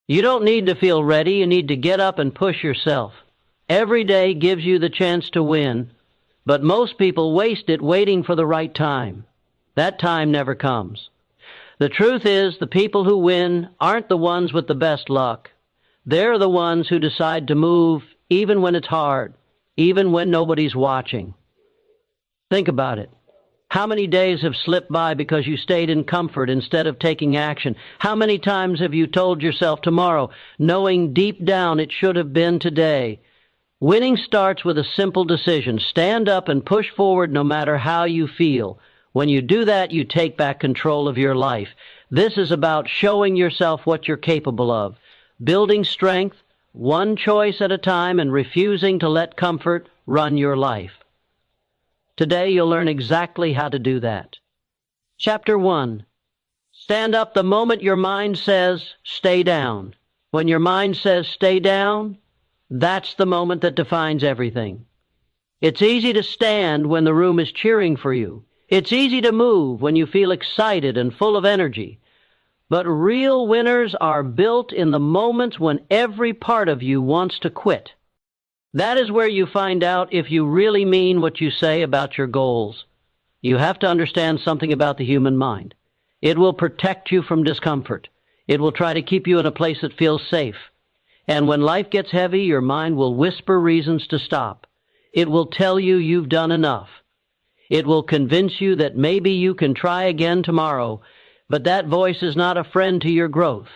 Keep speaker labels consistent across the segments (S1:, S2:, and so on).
S1: You don't need to feel ready. You need to get up and push yourself. Every day gives you the chance to win, but most people waste it waiting for the right time. That time never comes. The truth is, the people who win aren't the ones with the best luck. They're the ones who decide to move even when it's hard, even when nobody's watching. Think about it. How many days have slipped by because you stayed in comfort instead of taking action? How many times have you told yourself tomorrow, knowing deep down it should have been today? Winning starts with a simple decision. Stand up and push forward no matter how you feel. When you do that, you take back control of your life. This is about showing yourself what you're capable of, building strength, one choice at a time, and refusing to let comfort run your life. Today, you'll learn exactly how to do that. Chapter 1. Stand up the moment your mind says, stay down. When your mind says, stay down, that's the moment that defines everything. It's easy to stand when the room is cheering for you. It's easy to move when you feel excited and full of energy. But real winners are built in the moments when every part of you wants to quit. That is where you find out if you really mean what you say about your goals. You have to understand something about the human mind. It will protect you from discomfort. It will try to keep you in a place that feels safe. And when life gets heavy, your mind will whisper reasons to stop. It will tell you you've done enough. It will convince you that maybe you can try again tomorrow, but that voice is not a friend to your growth.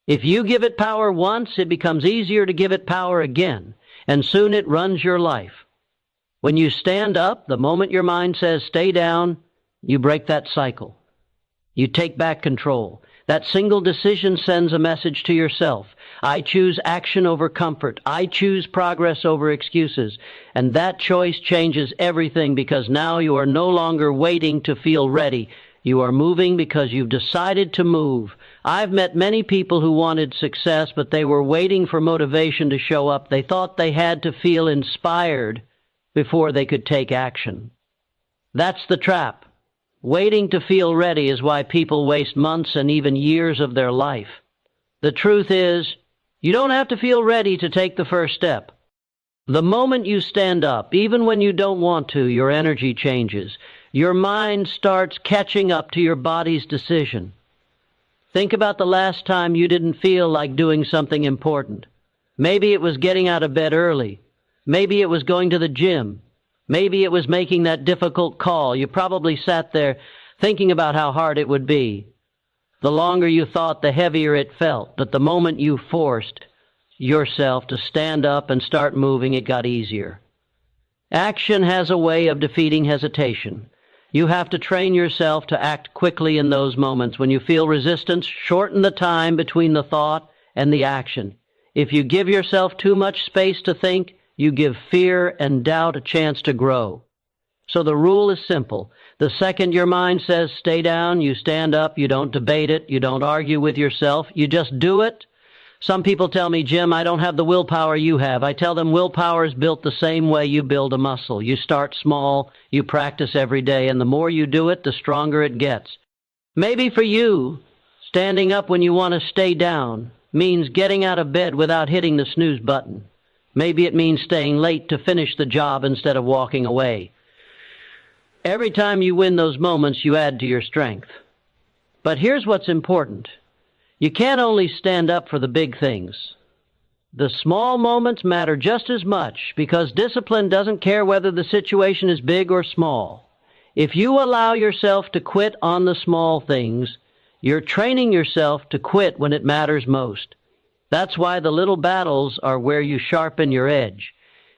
S1: If you give it power once, it becomes easier to give it power again, and soon it runs your life. When you stand up, the moment your mind says stay down, you break that cycle. You take back control. That single decision sends a message to yourself. I choose action over comfort. I choose progress over excuses. And that choice changes everything, because now you are no longer waiting to feel ready. You are moving because you've decided to move. I've met many people who wanted success, but they were waiting for motivation to show up. They thought they had to feel inspired before they could take action. That's the trap. Waiting to feel ready is why people waste months and even years of their life. The truth is, you don't have to feel ready to take the first step. The moment you stand up, even when you don't want to, your energy changes. Your mind starts catching up to your body's decision. Think about the last time you didn't feel like doing something important. Maybe it was getting out of bed early. Maybe it was going to the gym. Maybe it was making that difficult call. You probably sat there thinking about how hard it would be. The longer you thought, the heavier it felt. But the moment you forced yourself to stand up and start moving, it got easier. Action has a way of defeating hesitation. You have to train yourself to act quickly in those moments. When you feel resistance, shorten the time between the thought and the action. If you give yourself too much space to think, you give fear and doubt a chance to grow. So the rule is simple. The second your mind says stay down, you stand up, you don't debate it, you don't argue with yourself, you just do it. Some people tell me, Jim, I don't have the willpower you have. I tell them willpower is built the same way you build a muscle. You start small, you practice every day, and the more you do it, the stronger it gets. Maybe for you, standing up when you want to stay down means getting out of bed without hitting the snooze button. Maybe it means staying late to finish the job instead of walking away. Every time you win those moments, you add to your strength. But here's what's important. You can't only stand up for the big things. The small moments matter just as much, because discipline doesn't care whether the situation is big or small. If you allow yourself to quit on the small things, you're training yourself to quit when it matters most. That's why the little battles are where you sharpen your edge.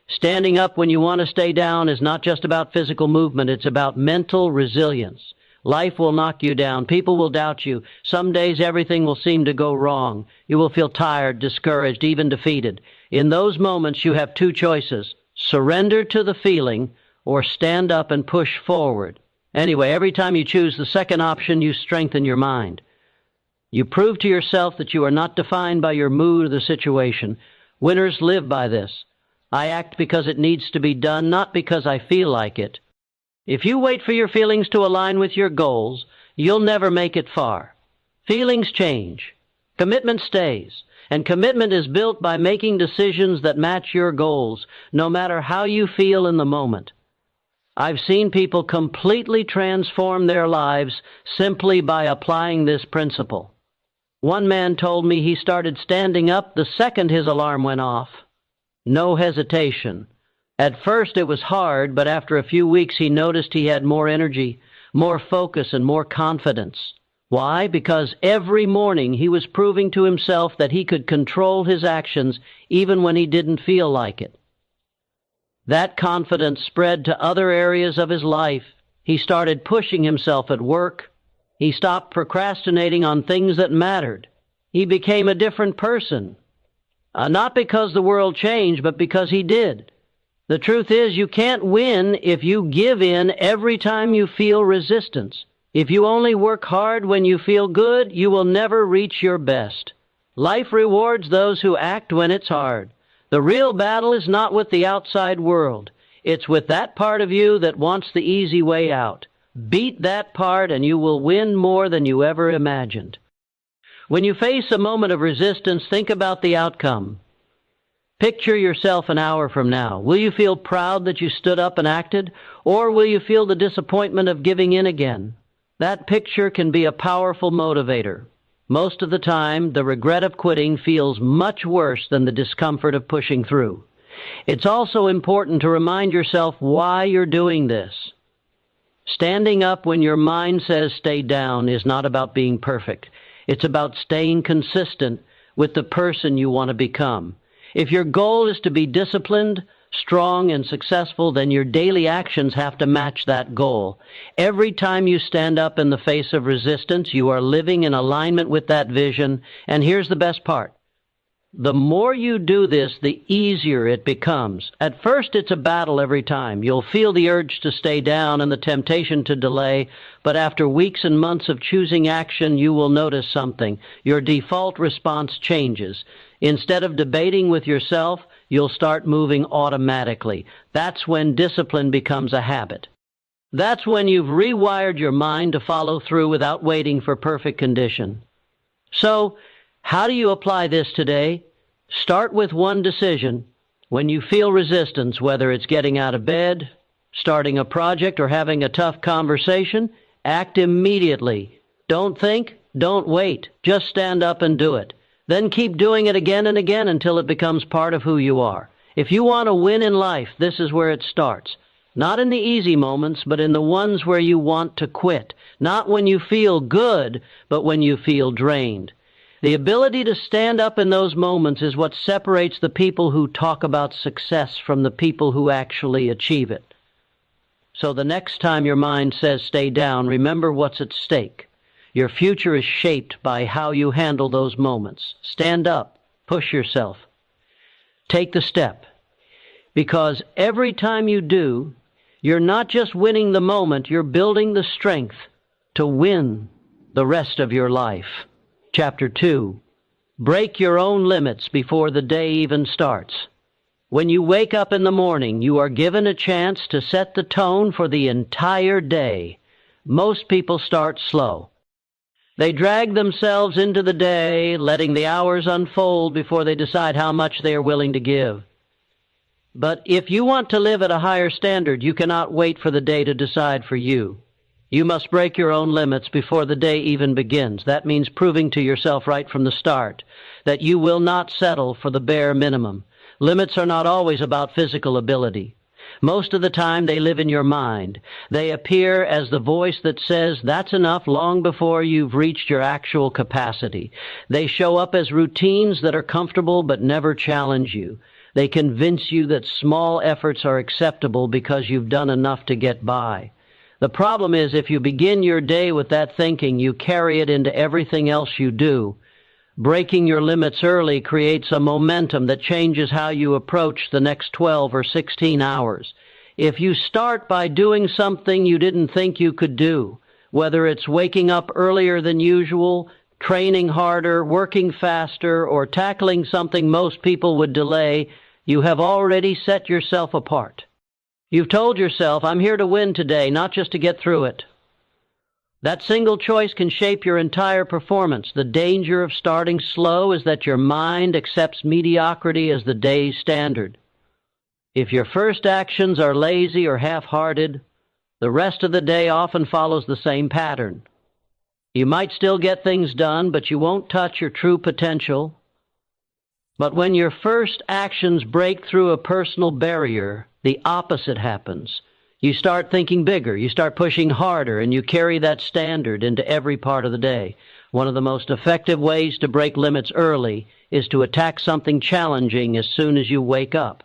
S1: Standing up when you want to stay down is not just about physical movement, it's about mental resilience. Life will knock you down. People will doubt you. Some days everything will seem to go wrong. You will feel tired, discouraged, even defeated. In those moments, you have two choices: surrender to the feeling or stand up and push forward. Anyway, every time you choose the second option, you strengthen your mind. You prove to yourself that you are not defined by your mood or the situation. Winners live by this. I act because it needs to be done, not because I feel like it. If you wait for your feelings to align with your goals, you'll never make it far. Feelings change. Commitment stays, and commitment is built by making decisions that match your goals, no matter how you feel in the moment. I've seen people completely transform their lives simply by applying this principle. One man told me he started standing up the second his alarm went off. No hesitation. At first it was hard, but after a few weeks he noticed he had more energy, more focus, and more confidence. Why? Because every morning he was proving to himself that he could control his actions even when he didn't feel like it. That confidence spread to other areas of his life. He started pushing himself at work. He stopped procrastinating on things that mattered. He became a different person. Not because the world changed, but because he did. The truth is, you can't win if you give in every time you feel resistance. If you only work hard when you feel good, you will never reach your best. Life rewards those who act when it's hard. The real battle is not with the outside world. It's with that part of you that wants the easy way out. Beat that part and you will win more than you ever imagined. When you face a moment of resistance, think about the outcome. Picture yourself an hour from now. Will you feel proud that you stood up and acted, or will you feel the disappointment of giving in again? That picture can be a powerful motivator. Most of the time, the regret of quitting feels much worse than the discomfort of pushing through. It's also important to remind yourself why you're doing this. Standing up when your mind says stay down is not about being perfect. It's about staying consistent with the person you want to become. If your goal is to be disciplined, strong, and successful, then your daily actions have to match that goal. Every time you stand up in the face of resistance, you are living in alignment with that vision. And here's the best part. The more you do this, the easier it becomes. At first, it's a battle every time. You'll feel the urge to stay down and the temptation to delay, but after weeks and months of choosing action, you will notice something. Your default response changes. Instead of debating with yourself, you'll start moving automatically. That's when discipline becomes a habit. That's when you've rewired your mind to follow through without waiting for perfect condition. So, how do you apply this today? Start with one decision. When you feel resistance, whether it's getting out of bed, starting a project, or having a tough conversation, act immediately. Don't think, don't wait. Just stand up and do it. Then keep doing it again and again until it becomes part of who you are. If you want to win in life, this is where it starts. Not in the easy moments, but in the ones where you want to quit. Not when you feel good, but when you feel drained. The ability to stand up in those moments is what separates the people who talk about success from the people who actually achieve it. So the next time your mind says stay down, remember what's at stake. Your future is shaped by how you handle those moments. Stand up. Push yourself. Take the step. Because every time you do, you're not just winning the moment, you're building the strength to win the rest of your life. Chapter 2. Break your own limits before the day even starts. When you wake up in the morning, you are given a chance to set the tone for the entire day. Most people start slow. They drag themselves into the day, letting the hours unfold before they decide how much they are willing to give. But if you want to live at a higher standard, you cannot wait for the day to decide for you. You must break your own limits before the day even begins. That means proving to yourself right from the start that you will not settle for the bare minimum. Limits are not always about physical ability. Most of the time they live in your mind. They appear as the voice that says that's enough long before you've reached your actual capacity. They show up as routines that are comfortable but never challenge you. They convince you that small efforts are acceptable because you've done enough to get by. The problem is if you begin your day with that thinking, you carry it into everything else you do. Breaking your limits early creates a momentum that changes how you approach the next 12 or 16 hours. If you start by doing something you didn't think you could do, whether it's waking up earlier than usual, training harder, working faster, or tackling something most people would delay, you have already set yourself apart. You've told yourself, I'm here to win today, not just to get through it. That single choice can shape your entire performance. The danger of starting slow is that your mind accepts mediocrity as the day's standard. If your first actions are lazy or half-hearted, the rest of the day often follows the same pattern. You might still get things done, but you won't touch your true potential. But when your first actions break through a personal barrier, the opposite happens. You start thinking bigger, you start pushing harder, and you carry that standard into every part of the day. One of the most effective ways to break limits early is to attack something challenging as soon as you wake up.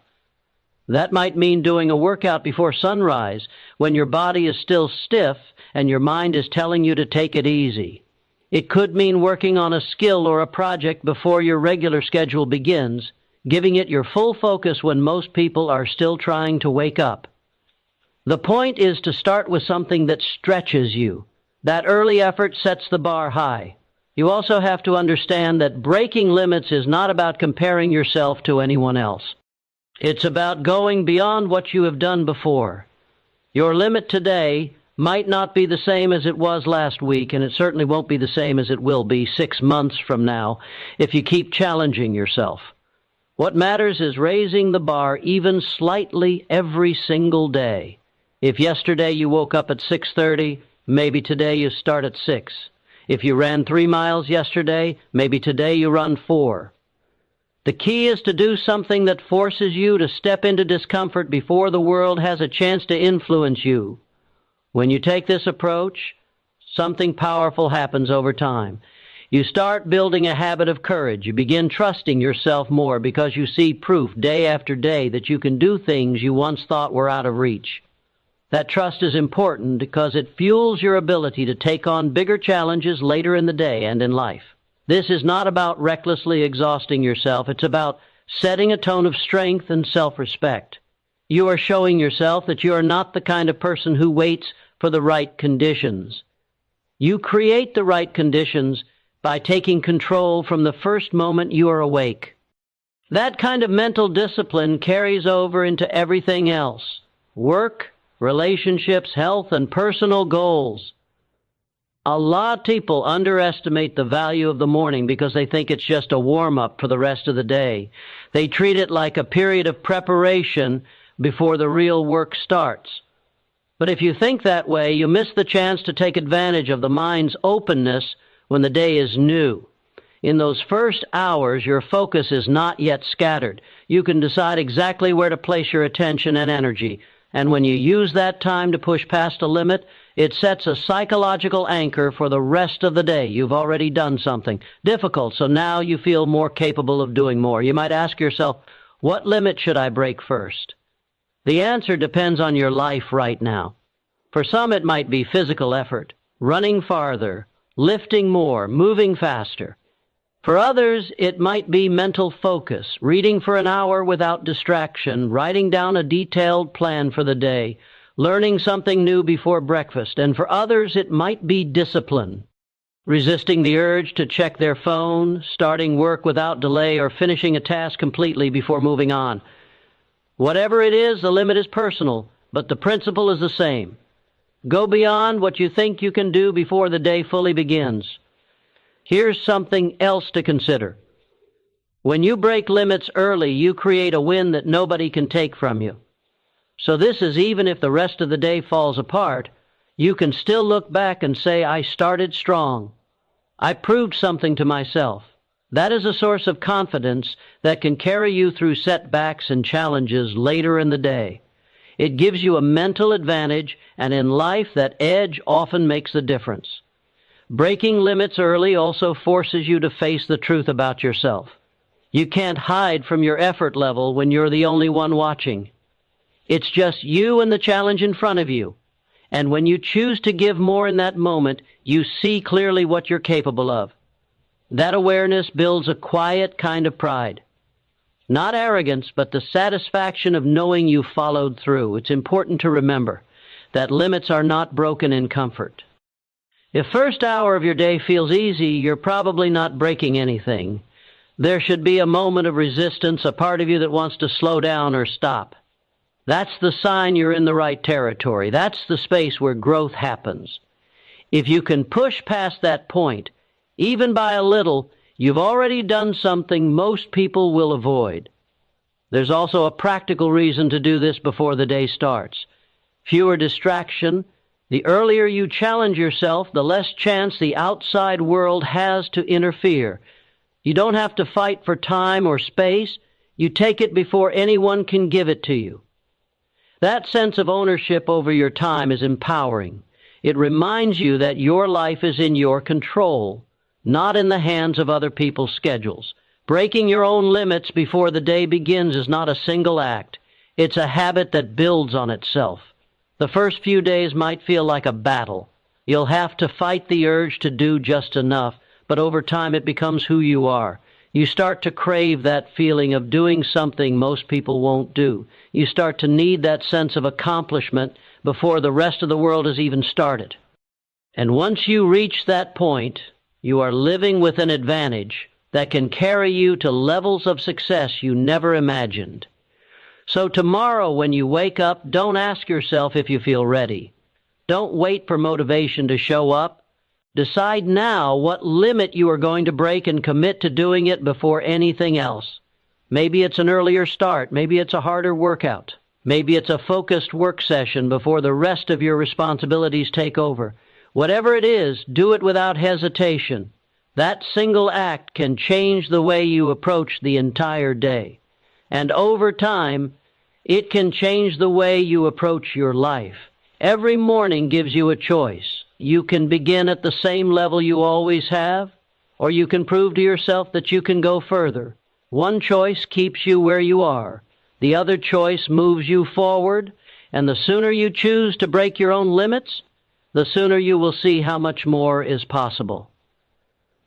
S1: That might mean doing a workout before sunrise, when your body is still stiff and your mind is telling you to take it easy. It could mean working on a skill or a project before your regular schedule begins, giving it your full focus when most people are still trying to wake up. The point is to start with something that stretches you. That early effort sets the bar high. You also have to understand that breaking limits is not about comparing yourself to anyone else. It's about going beyond what you have done before. Your limit today might not be the same as it was last week, and it certainly won't be the same as it will be 6 months from now if you keep challenging yourself. What matters is raising the bar even slightly every single day. If yesterday you woke up at 6:30, maybe today you start at 6. If you ran 3 miles yesterday, maybe today you run 4. The key is to do something that forces you to step into discomfort before the world has a chance to influence you. When you take this approach, something powerful happens over time. You start building a habit of courage. You begin trusting yourself more because you see proof day after day that you can do things you once thought were out of reach. That trust is important because it fuels your ability to take on bigger challenges later in the day and in life. This is not about recklessly exhausting yourself. It's about setting a tone of strength and self-respect. You are showing yourself that you are not the kind of person who waits for the right conditions. You create the right conditions by taking control from the first moment you are awake. That kind of mental discipline carries over into everything else: work, relationships, health, and personal goals. A lot of people underestimate the value of the morning because they think it's just a warm-up for the rest of the day. They treat it like a period of preparation before the real work starts. But if you think that way, you miss the chance to take advantage of the mind's openness when the day is new. In those first hours, your focus is not yet scattered. You can decide exactly where to place your attention and energy. And when you use that time to push past a limit, it sets a psychological anchor for the rest of the day. You've already done something difficult, so now you feel more capable of doing more. You might ask yourself, what limit should I break first? The answer depends on your life right now. For some, it might be physical effort, running farther, lifting more, moving faster. For others, it might be mental focus, reading for an hour without distraction, writing down a detailed plan for the day, learning something new before breakfast. And for others, it might be discipline, resisting the urge to check their phone, starting work without delay, or finishing a task completely before moving on. Whatever it is, the limit is personal, but the principle is the same. Go beyond what you think you can do before the day fully begins. Here's something else to consider. When you break limits early, you create a win that nobody can take from you. So this is even if the rest of the day falls apart, you can still look back and say, I started strong. I proved something to myself. That is a source of confidence that can carry you through setbacks and challenges later in the day. It gives you a mental advantage, and in life, that edge often makes the difference. Breaking limits early also forces you to face the truth about yourself. You can't hide from your effort level when you're the only one watching. It's just you and the challenge in front of you. And when you choose to give more in that moment, you see clearly what you're capable of. That awareness builds a quiet kind of pride. Not arrogance, but the satisfaction of knowing you followed through. It's important to remember that limits are not broken in comfort. If first hour of your day feels easy, you're probably not breaking anything. There should be a moment of resistance, a part of you that wants to slow down or stop. That's the sign you're in the right territory. That's the space where growth happens. If you can push past that point, even by a little, you've already done something most people will avoid. There's also a practical reason to do this before the day starts. Fewer distraction. The earlier you challenge yourself, the less chance the outside world has to interfere. You don't have to fight for time or space. You take it before anyone can give it to you. That sense of ownership over your time is empowering. It reminds you that your life is in your control, not in the hands of other people's schedules. Breaking your own limits before the day begins is not a single act. It's a habit that builds on itself. The first few days might feel like a battle. You'll have to fight the urge to do just enough, but over time it becomes who you are. You start to crave that feeling of doing something most people won't do. You start to need that sense of accomplishment before the rest of the world has even started. And once you reach that point, you are living with an advantage that can carry you to levels of success you never imagined. So tomorrow when you wake up, don't ask yourself if you feel ready. Don't wait for motivation to show up. Decide now what limit you are going to break and commit to doing it before anything else. Maybe it's an earlier start. Maybe it's a harder workout. Maybe it's a focused work session before the rest of your responsibilities take over. Whatever it is, do it without hesitation. That single act can change the way you approach the entire day. And over time, it can change the way you approach your life. Every morning gives you a choice. You can begin at the same level you always have, or you can prove to yourself that you can go further. One choice keeps you where you are. The other choice moves you forward, and the sooner you choose to break your own limits, the sooner you will see how much more is possible.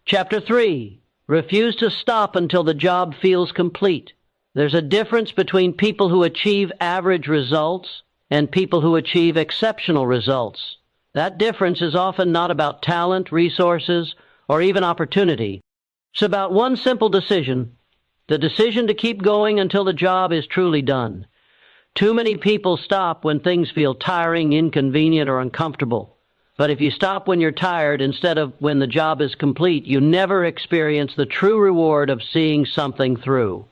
S1: Chapter 3. Refuse to stop until the job feels complete. There's a difference between people who achieve average results and people who achieve exceptional results. That difference is often not about talent, resources, or even opportunity. It's about one simple decision, the decision to keep going until the job is truly done. Too many people stop when things feel tiring, inconvenient, or uncomfortable. But if you stop when you're tired instead of when the job is complete, you never experience the true reward of seeing something through.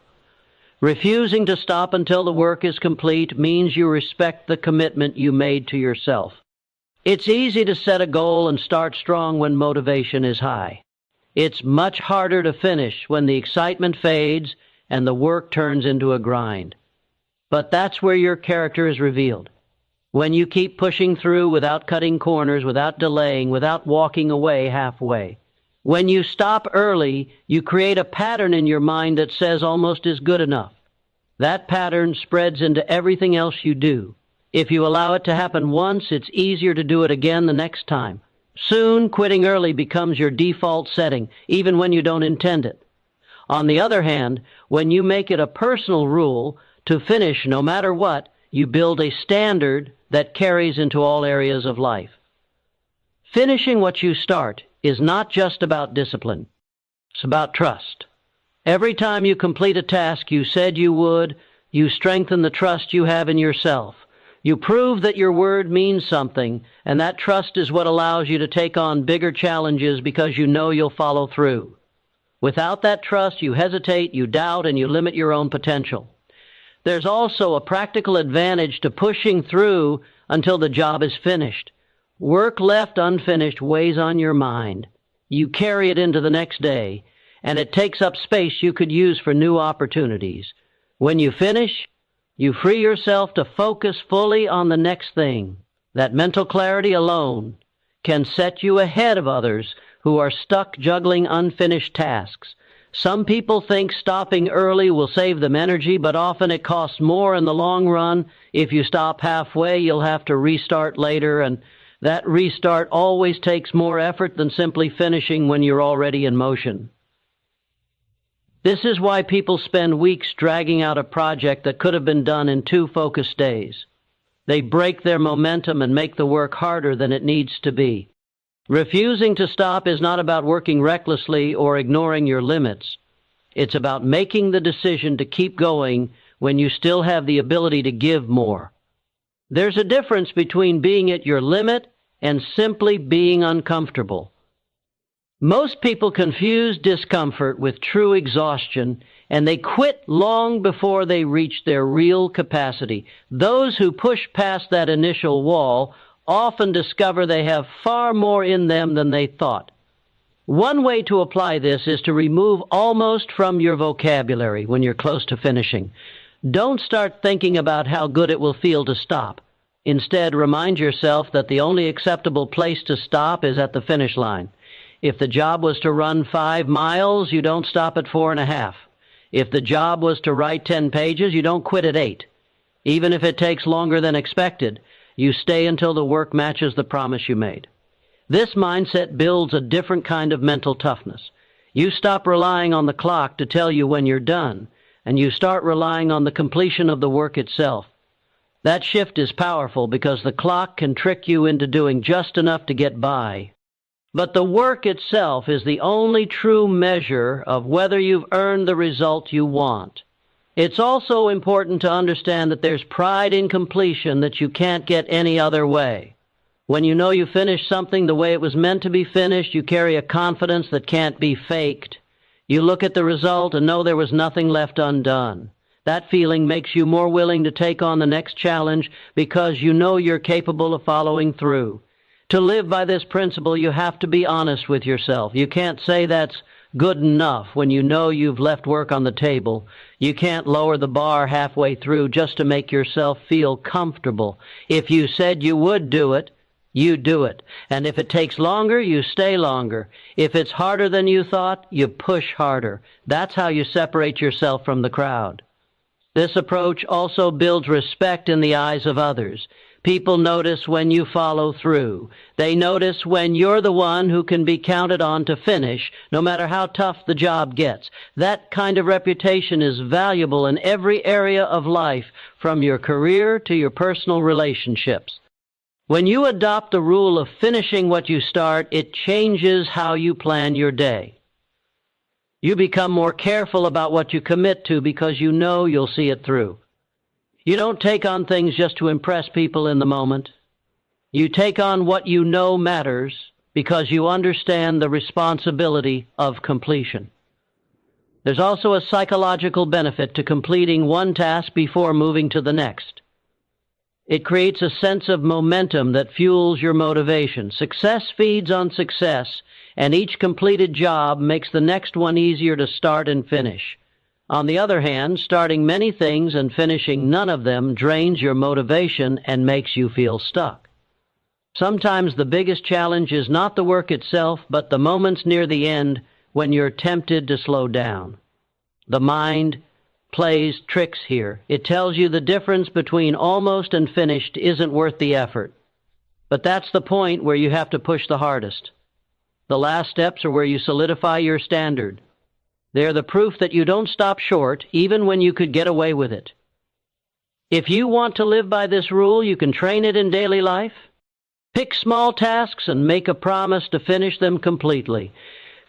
S1: Refusing to stop until the work is complete means you respect the commitment you made to yourself. It's easy to set a goal and start strong when motivation is high. It's much harder to finish when the excitement fades and the work turns into a grind. But that's where your character is revealed. When you keep pushing through without cutting corners, without delaying, without walking away halfway. When you stop early, you create a pattern in your mind that says almost is good enough. That pattern spreads into everything else you do. If you allow it to happen once, it's easier to do it again the next time. Soon, quitting early becomes your default setting, even when you don't intend it. On the other hand, when you make it a personal rule to finish no matter what, you build a standard that carries into all areas of life. Finishing what you start is not just about discipline. It's about trust. Every time you complete a task you said you would, you strengthen the trust you have in yourself. You prove that your word means something, and that trust is what allows you to take on bigger challenges because you know you'll follow through. Without that trust, you hesitate, you doubt, and you limit your own potential. There's also a practical advantage to pushing through until the job is finished. Work left unfinished weighs on your mind. You carry it into the next day, and it takes up space you could use for new opportunities. When you finish, you free yourself to focus fully on the next thing. That mental clarity alone can set you ahead of others who are stuck juggling unfinished tasks. Some people think stopping early will save them energy, but often it costs more in the long run. If you stop halfway, you'll have to restart later, and that restart always takes more effort than simply finishing when you're already in motion. This is why people spend weeks dragging out a project that could have been done in 2 focused days. They break their momentum and make the work harder than it needs to be. Refusing to stop is not about working recklessly or ignoring your limits. It's about making the decision to keep going when you still have the ability to give more. There's a difference between being at your limit and simply being uncomfortable. Most people confuse discomfort with true exhaustion, and they quit long before they reach their real capacity. Those who push past that initial wall often discover they have far more in them than they thought. One way to apply this is to remove almost from your vocabulary when you're close to finishing. Don't start thinking about how good it will feel to stop. Instead, remind yourself that the only acceptable place to stop is at the finish line. If the job was to run 5 miles, you don't stop at 4.5. If the job was to write 10 pages, you don't quit at 8. Even if it takes longer than expected, you stay until the work matches the promise you made. This mindset builds a different kind of mental toughness. You stop relying on the clock to tell you when you're done, and you start relying on the completion of the work itself. That shift is powerful because the clock can trick you into doing just enough to get by. But the work itself is the only true measure of whether you've earned the result you want. It's also important to understand that there's pride in completion that you can't get any other way. When you know you finished something the way it was meant to be finished, you carry a confidence that can't be faked. You look at the result and know there was nothing left undone. That feeling makes you more willing to take on the next challenge because you know you're capable of following through. To live by this principle, you have to be honest with yourself. You can't say that's good enough when you know you've left work on the table. You can't lower the bar halfway through just to make yourself feel comfortable. If you said you would do it, you do it. And if it takes longer, you stay longer. If it's harder than you thought, you push harder. That's how you separate yourself from the crowd. This approach also builds respect in the eyes of others. People notice when you follow through. They notice when you're the one who can be counted on to finish, no matter how tough the job gets. That kind of reputation is valuable in every area of life, from your career to your personal relationships. When you adopt the rule of finishing what you start, it changes how you plan your day. You become more careful about what you commit to because you know you'll see it through. You don't take on things just to impress people in the moment. You take on what you know matters because you understand the responsibility of completion. There's also a psychological benefit to completing one task before moving to the next. It creates a sense of momentum that fuels your motivation. Success feeds on success, and each completed job makes the next one easier to start and finish. On the other hand, starting many things and finishing none of them drains your motivation and makes you feel stuck. Sometimes the biggest challenge is not the work itself, but the moments near the end when you're tempted to slow down. The mind plays tricks here. It tells you the difference between almost and finished isn't worth the effort. But that's the point where you have to push the hardest. The last steps are where you solidify your standard. They're the proof that you don't stop short, even when you could get away with it. If you want to live by this rule, you can train it in daily life. Pick small tasks and make a promise to finish them completely.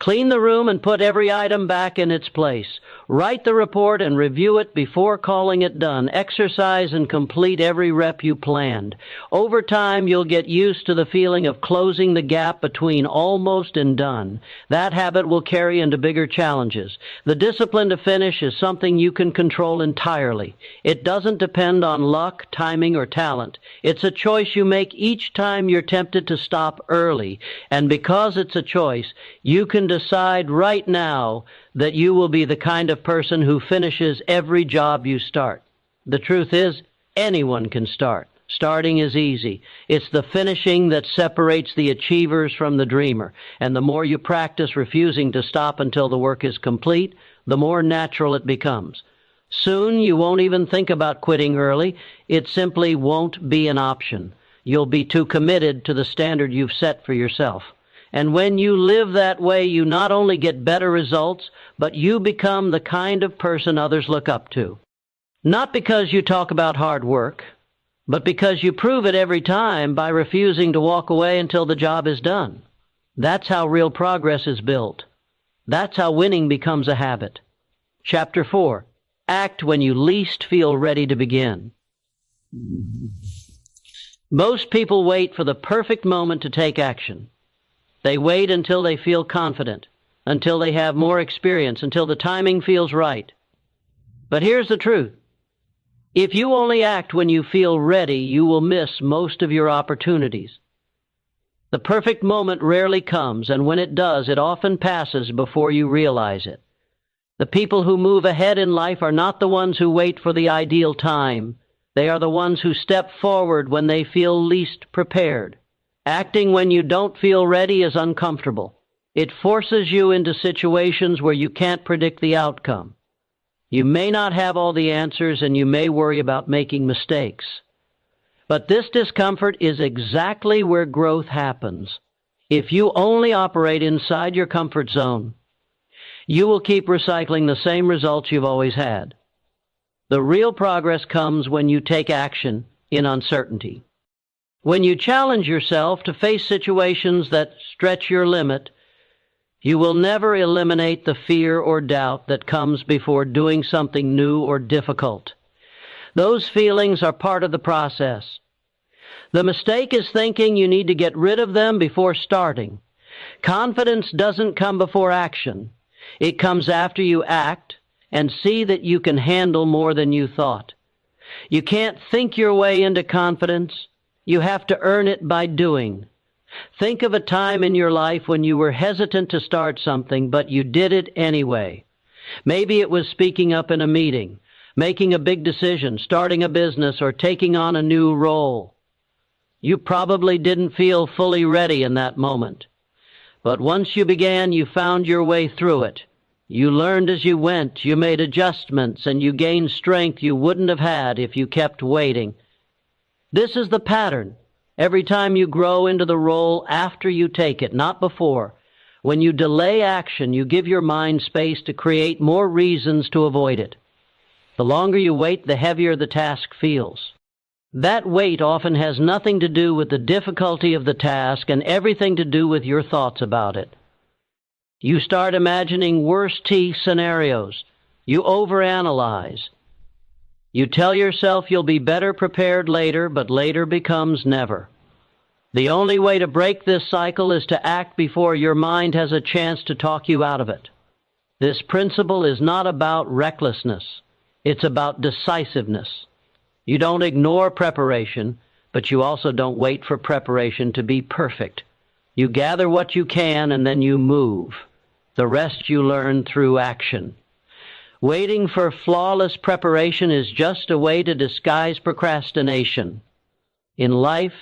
S1: Clean the room and put every item back in its place. Write the report and review it before calling it done. Exercise and complete every rep you planned. Over time, you'll get used to the feeling of closing the gap between almost and done. That habit will carry into bigger challenges. The discipline to finish is something you can control entirely. It doesn't depend on luck, timing, or talent. It's a choice you make each time you're tempted to stop early. And because it's a choice, you can decide right now that you will be the kind of person who finishes every job you start. The truth is, anyone can start. Starting is easy. It's the finishing that separates the achievers from the dreamer. And the more you practice refusing to stop until the work is complete, the more natural it becomes. Soon you won't even think about quitting early. It simply won't be an option. You'll be too committed to the standard you've set for yourself. And when you live that way, you not only get better results, but you become the kind of person others look up to. Not because you talk about hard work, but because you prove it every time by refusing to walk away until the job is done. That's how real progress is built. That's how winning becomes a habit. Chapter 4. Act when you least feel ready to begin. Most people wait for the perfect moment to take action. They wait until they feel confident, until they have more experience, until the timing feels right. But here's the truth. If you only act when you feel ready, you will miss most of your opportunities. The perfect moment rarely comes, and when it does, it often passes before you realize it. The people who move ahead in life are not the ones who wait for the ideal time. They are the ones who step forward when they feel least prepared. Acting when you don't feel ready is uncomfortable. It forces you into situations where you can't predict the outcome. You may not have all the answers, and you may worry about making mistakes. But this discomfort is exactly where growth happens. If you only operate inside your comfort zone, you will keep recycling the same results you've always had. The real progress comes when you take action in uncertainty. When you challenge yourself to face situations that stretch your limit, you will never eliminate the fear or doubt that comes before doing something new or difficult. Those feelings are part of the process. The mistake is thinking you need to get rid of them before starting. Confidence doesn't come before action. It comes after you act and see that you can handle more than you thought. You can't think your way into confidence. You have to earn it by doing. Think of a time in your life when you were hesitant to start something, but you did it anyway. Maybe it was speaking up in a meeting, making a big decision, starting a business, or taking on a new role. You probably didn't feel fully ready in that moment. But once you began, you found your way through it. You learned as you went, you made adjustments, and you gained strength you wouldn't have had if you kept waiting. This is the pattern. Every time you grow into the role after you take it, not before. When you delay action, you give your mind space to create more reasons to avoid it. The longer you wait, the heavier the task feels. That wait often has nothing to do with the difficulty of the task and everything to do with your thoughts about it. You start imagining worst-case scenarios. You overanalyze. You tell yourself you'll be better prepared later, but later becomes never. The only way to break this cycle is to act before your mind has a chance to talk you out of it. This principle is not about recklessness. It's about decisiveness. You don't ignore preparation, but you also don't wait for preparation to be perfect. You gather what you can and then you move. The rest you learn through action. Waiting for flawless preparation is just a way to disguise procrastination. In life,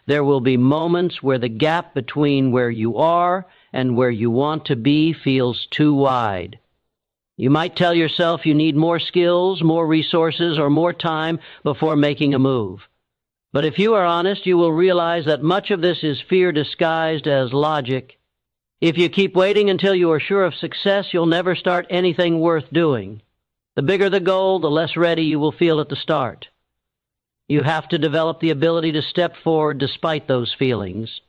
S1: there will be moments where the gap between where you are and where you want to be feels too wide. You might tell yourself you need more skills, more resources, or more time before making a move. But if you are honest, you will realize that much of this is fear disguised as logic. If you keep waiting until you are sure of success, you'll never start anything worth doing. The bigger the goal, the less ready you will feel at the start. You have to develop the ability to step forward despite those feelings.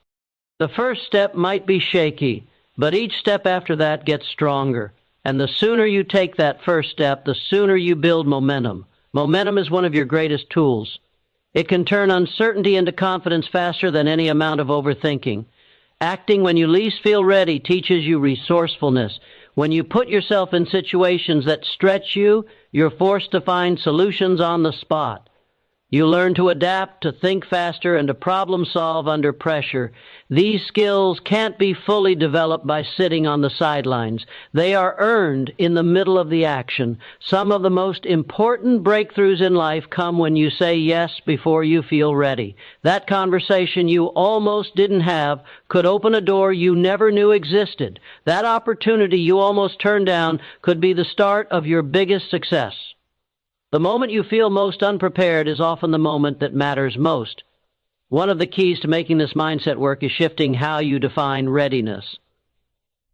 S1: The first step might be shaky, but each step after that gets stronger. And the sooner you take that first step, the sooner you build momentum. Momentum is one of your greatest tools. It can turn uncertainty into confidence faster than any amount of overthinking. Acting when you least feel ready teaches you resourcefulness. When you put yourself in situations that stretch you, you're forced to find solutions on the spot. You learn to adapt, to think faster, and to problem solve under pressure. These skills can't be fully developed by sitting on the sidelines. They are earned in the middle of the action. Some of the most important breakthroughs in life come when you say yes before you feel ready. That conversation you almost didn't have could open a door you never knew existed. That opportunity you almost turned down could be the start of your biggest success. The moment you feel most unprepared is often the moment that matters most. One of the keys to making this mindset work is shifting how you define readiness.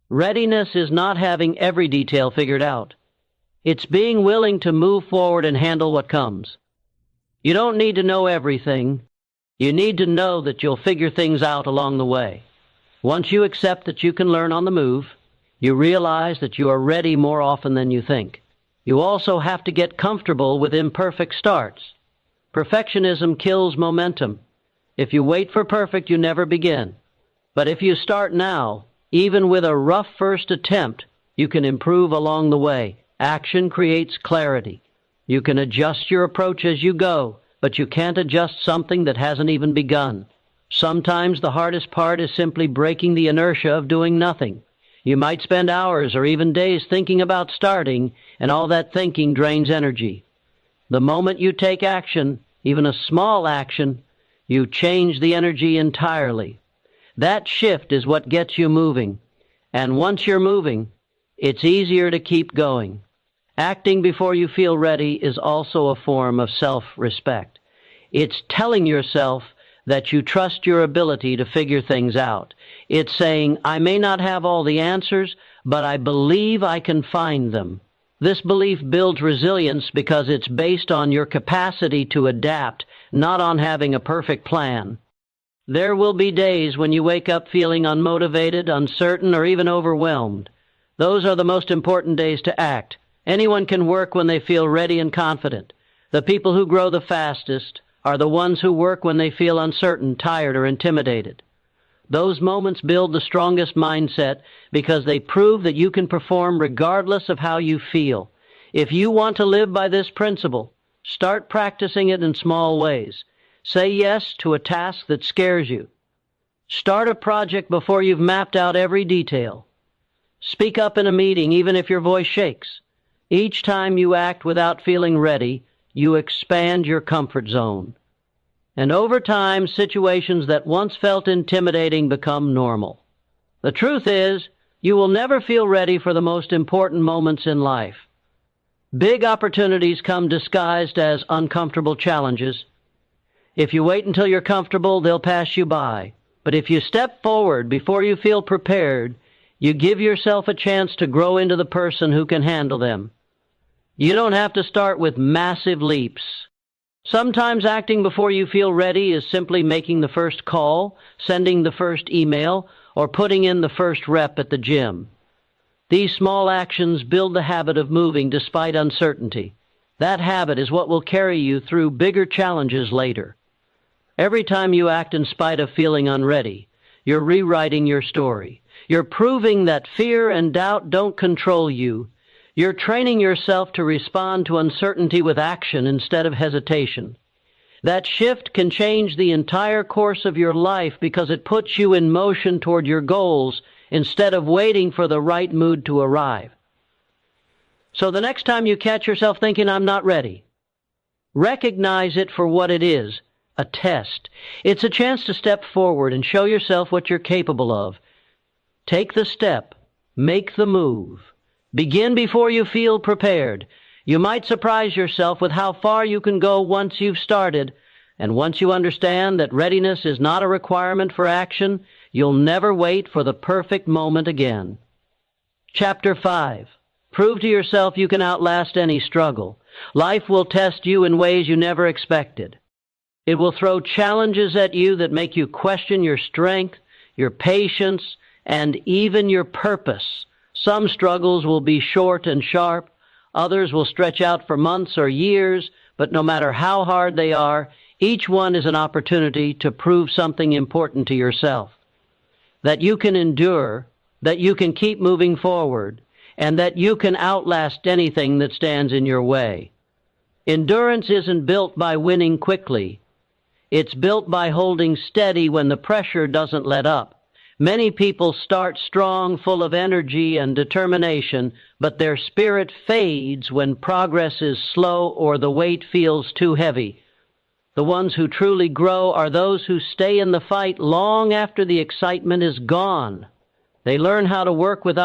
S1: Readiness is not having every detail figured out. It's being willing to move forward and handle what comes. You don't need to know everything. You need to know that you'll figure things out along the way. Once you accept that you can learn on the move, you realize that you are ready more often than you think. You also have to get comfortable with imperfect starts. Perfectionism kills momentum. If you wait for perfect, you never begin. But if you start now, even with a rough first attempt, you can improve along the way. Action creates clarity. You can adjust your approach as you go, but you can't adjust something that hasn't even begun. Sometimes the hardest part is simply breaking the inertia of doing nothing. You might spend hours or even days thinking about starting, and all that thinking drains energy. The moment you take action, even a small action, you change the energy entirely. That shift is what gets you moving. And once you're moving, it's easier to keep going. Acting before you feel ready is also a form of self-respect. It's telling yourself that you trust your ability to figure things out. It's saying, I may not have all the answers, but I believe I can find them. This belief builds resilience because it's based on your capacity to adapt, not on having a perfect plan. There will be days when you wake up feeling unmotivated, uncertain, or even overwhelmed. Those are the most important days to act. Anyone can work when they feel ready and confident. The people who grow the fastest are the ones who work when they feel uncertain, tired, or intimidated. Those moments build the strongest mindset because they prove that you can perform regardless of how you feel. If you want to live by this principle, start practicing it in small ways. Say yes to a task that scares you. Start a project before you've mapped out every detail. Speak up in a meeting even if your voice shakes. Each time you act without feeling ready, you expand your comfort zone. And over time, situations that once felt intimidating become normal. The truth is, you will never feel ready for the most important moments in life. Big opportunities come disguised as uncomfortable challenges. If you wait until you're comfortable, they'll pass you by. But if you step forward before you feel prepared, you give yourself a chance to grow into the person who can handle them. You don't have to start with massive leaps. Sometimes acting before you feel ready is simply making the first call, sending the first email, or putting in the first rep at the gym. These small actions build the habit of moving despite uncertainty. That habit is what will carry you through bigger challenges later. Every time you act in spite of feeling unready, you're rewriting your story. You're proving that fear and doubt don't control you. You're training yourself to respond to uncertainty with action instead of hesitation. That shift can change the entire course of your life because it puts you in motion toward your goals instead of waiting for the right mood to arrive. So the next time you catch yourself thinking, I'm not ready, recognize it for what it is, a test. It's a chance to step forward and show yourself what you're capable of. Take the step. Make the move. Begin before you feel prepared. You might surprise yourself with how far you can go once you've started, and once you understand that readiness is not a requirement for action, you'll never wait for the perfect moment again. Chapter 5. Prove to yourself you can outlast any struggle. Life will test you in ways you never expected. It will throw challenges at you that make you question your strength, your patience, and even your purpose. Some struggles will be short and sharp. Others will stretch out for months or years, but no matter how hard they are, each one is an opportunity to prove something important to yourself. That you can endure, that you can keep moving forward, and that you can outlast anything that stands in your way. Endurance isn't built by winning quickly. It's built by holding steady when the pressure doesn't let up. Many people start strong, full of energy and determination, but their spirit fades when progress is slow or the weight feels too heavy. The ones who truly grow are those who stay in the fight long after the excitement is gone. They learn how to work without